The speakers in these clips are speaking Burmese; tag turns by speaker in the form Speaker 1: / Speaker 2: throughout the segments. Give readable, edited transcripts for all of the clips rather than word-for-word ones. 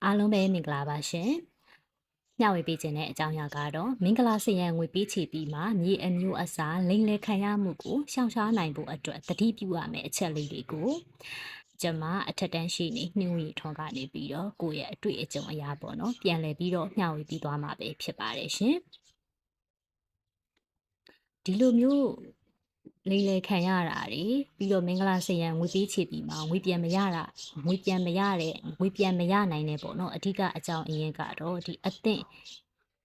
Speaker 1: အားလုံးပဲမင်္ဂလာပါရှင်။မျှဝေပေးခြင်းတဲ့အကြောင်းအရာကတော့မင်္ဂလာစရန်ငွေပေးချေပြီးမှမြေအမျိုးအစားလိမ်လည်ခံရမှုကိုရှောင်ရှားနိုင်ဖို့အတွက်တတိပြုရမယ့်အချက်လေးတွေကိုကျွန်မအထက်တန်းရှိနေနှင်းဝီထွန်ကနေပြီးတော့ကိုယ့်ရဲ့အတွေ့အကြုံအရာပေါ့နော်ပြန်လည်ပြီးတော့မျှဝေပြီးသွားမှာပဲဖြစ်ပါတယ်ရှင်။ဒီလိုမျိုးလိမ်လည်ခံရတာတွေပြီးတော့မင်္ဂလာစရန်ငွေပေးချေပြီးမှငွေပြန်မရတာငွေပြန်မရနိုင်တဲ့ပေါ့နော်အဓိကအကြောင်းအရင်းကတော့ဒီအသင့်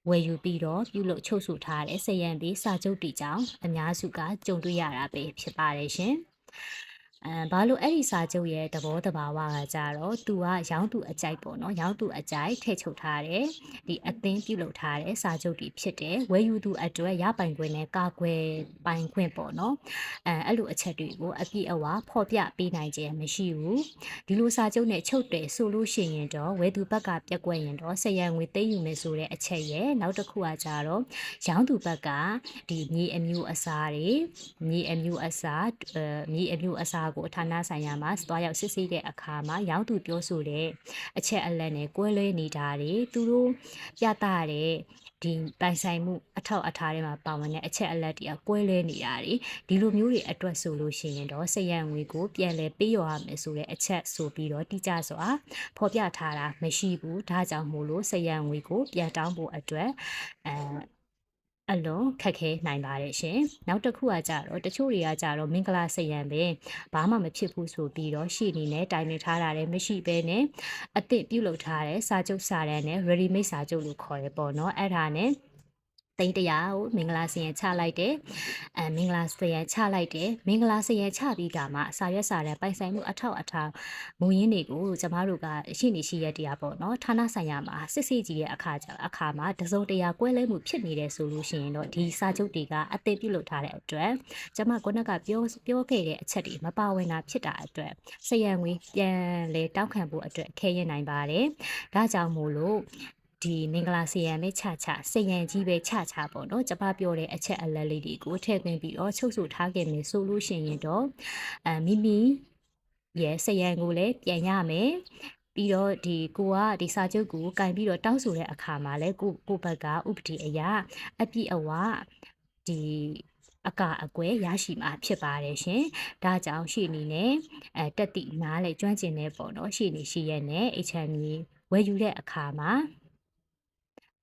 Speaker 1: ဝယ်ယူပြီးတော့ပြုလုပ်ချုပ်ဆိုထားတဲ့စရန်ပေးစာချုပ်တီကြောင့်အများစုကကြုံတွေ့ရတာပဲဖြစ်ပါတယ်ရှင်ဘာလို့အဲ့ဒီစာချုပ်ရဲ့သဘောတဘာဝကကြတော့သူကရောင်းသူအကြိုက်ပေါ့နော်ရောင်းသူအကြိုက်ထည့်ချုပ်ထားတယ်ဒီအသင်းပြုလုပ်ထားတဲ့စာချုပ်တီဖြစ်တယ်ဝယ်ယူသူအတွက်ရပိုင်ခွင့်နဲ့ကာကွယ်ပိုင်ခွင့်ပေါ့နော်အဲ့လိုအချက်တွေကိုအပြည့်အဝဖော်ပြပေးနိုင်ခြင်းမရှိဘူးဒီလိုစာချုပ်နဲ့ချုပ်တယ်ဆိုလို့ရှိရင်တော့ဝယ်သူဘက်ကပြက်ကွက်ရင်တော့စရန်ငွေသိမ်းယူမယ်ဆိုတဲ့အချက်ရဲ့နောက်တစ်ခုကကြတော့ရောင်းသူဘက်ကဒီမြေအမျိုးအစားတွေမြေအမျိုးအစားကိုဌာနဆိုင်ရာမှာသွားရောက်စစ်ဆေးတဲ့အခါမှာရောင်းသူပြောဆိုတဲ့အချက်အလက်နဲ့ကွဲလွဲနေတာတွေသူတို့ပြသတဲ့ဒီပိုင်ဆိုင်မှုအထောက်အထားတွေမှာပါဝင်တဲ့အချက်အလက်တွေကကွဲလွဲနေတာတွေဒီလိုမျိုးတွေအတွက်ဆိုလို့ရှိရင်တော့စရန်ငွေကိုပြန်လဲပေးရရမယ်ဆိုတဲ့အချက်ဆိုပြီးတော့တိကျစွာဖော်ပြထားတာမရှိဘူးဒါကြောင့်မို့လို့စရန်ငွေကိုပြန်တောင်းဖို့အတွက်အလွန်ခက်ခဲနိုင်ပါတယ်ရှင်။နောက်တစ်ခုကကြတော့တချို့တွေကကြတော့မင်္ဂလာစရန်ပဲဘာမှမဖြစ်ဘူးဆိုပြီးတော့ရှေ့နေနဲ့တိုင်ပင်ထားတာလည်းမရှိဘဲနဲ့အသစ်ပြုလုပ်ထားတဲ့စာချုပ်စာတမ်းနဲ့ ready made စာချုပ်လို့ခေါ်ရပေါ့နော်အဲ့ဒါနဲ့သိန်း100ကိုမင်္ဂလာစရန်ချလိုက်တယ်မင်္ဂလာစရန်ချလိုက်တယ်မင်္ဂလာစရန်ချပြီးကမှစာရွက်စာတမ်းပိုင်ဆိုင်မှုအထောက်အထားမူရင်းတွေကိုကျမတို့ကရှိနေရှိရတရားပေါ့နော်ဌာနဆိုင်ရာမှာစစ်ဆေးကြည့်တဲ့အခါမှာတစုံတရာကွဲလဲမှုဖြစ်နေတယ်ဆိုလို့ရှိရင်တော့ဒီစာချုပ်တွေကအသစ်ပြုလုပ်ထားတဲ့အတွက်ကျမကပြောခဲ့တဲ့အချက်တွေမပါဝင်တာဖြစ်တာအတွက်စရန်ငွေပြန်လဲတောက်ခံဖို့အတွက်ခဲရင်နိုင်ပါတယ်ဒါကြောင့်မို့လို့ဒီမင်္ဂလာစရန်ပဲချစရန်ကြီးပဲချပေါ့နော်ကျမပြောတဲ့အချက်အလက်လေးတွေကိုထည့်သွင်းပြီးတော့ချုပ်ဆိုထားခဲ့မယ်ဆိုလို့ရှိရင်တော့မိမိရဲ့စရန်ကိုလည်းပြန်ရမယ်ပြီးတော့ဒီစာချုပ်ကိုကင်ပြီးတော့တောင်းဆိုတဲ့အခါမှာလည်းကိုဘက်ကဥပဒေအရာအပြည့်အဝဒီအကအကွယ်ရရှိမှာဖြစ်ပါတယ်ရှင်။ဒါကြောင့်ရှေ့အနေနဲ့တက်တိနားလေကျွမ်းကျင်နေပေါ့နော်ရှေ့နေရှိရဲ့နဲ့ HME ဝယ်ယူတဲ့အခါမှာ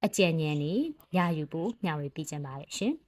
Speaker 1: အကြံဉာဏ်တွေရယူဖို့မျှဝေပေးကြပါတယ်ရှင်။